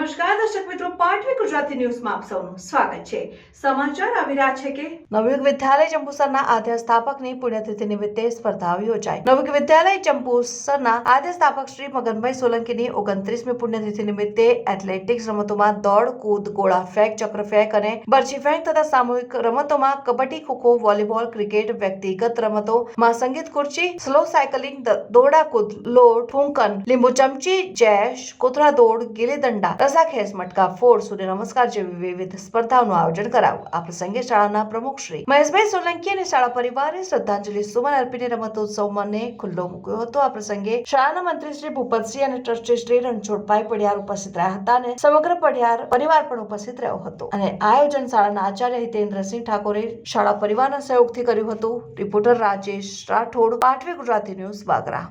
નમસ્કાર દર્શક મિત્રો, પાટવી ગુજરાતી ન્યૂઝમાં આપ સૌનું સ્વાગત છે। સમાચાર આવી રહ્યા છે કે નવયુગ વિદ્યાલય જંબુસરના આદ્ય સ્થાપકની પુણ્યતિથિ નિમિત્તે સ્પર્ધાઓ યોજાઈ। નવયુગ વિદ્યાલય જંબુસરના આદ્ય સ્થાપક શ્રી મગનભાઈ સોલંકીની 29મી પુણ્યતિથિ નિમિત્તે એથ્લેટિક્સ રમતોમાં દોડ, કૂદ, ગોળા ફેંક, ચક્ર ફેંક અને બરછી ફેંક તથા સામૂહિક રમતોમાં કબડ્ડી, ખોખો, વોલીબોલ, ક્રિકેટ, વ્યક્તિગત રમતોમાં સંગીત ખુરશી, સ્લો સાયકલિંગ, દોરડા કૂદ, લોટ, ફૂંકન, લીંબુ ચમચી, ચેસ, કોથળા દોડ, ગિલ્લી દંડા, રસાખેસ, મટકા ફોડ, સૂર્ય નમસ્કાર જેવી વિવિધ સ્પર્ધાઓનું આયોજન કરાયું। આ પ્રસંગે શાળાના પ્રમુખ શ્રી મહેશભાઈ સોલંકી અને શાળા પરિવારે શ્રદ્ધાંજલિ સુમન અર્પીને રમતોત્સવને ખુલ્લો મૂક્યો હતો। આ પ્રસંગે શાળાના મંત્રી શ્રી ભૂપતસિંહ અને ટ્રસ્ટી શ્રી રણછોડભાઈ પડિયાર ઉપસ્થિત રહ્યા હતા અને સમગ્ર પડિયાર પરિવાર પણ ઉપસ્થિત રહ્યો હતો અને આયોજન શાળાના આચાર્ય હિતેન્દ્રસિંહ ઠાકોરે શાળા પરિવારના સહયોગથી કર્યું હતું। Reporter Rajesh Rathod, Patvi Gujarati news, Vagra.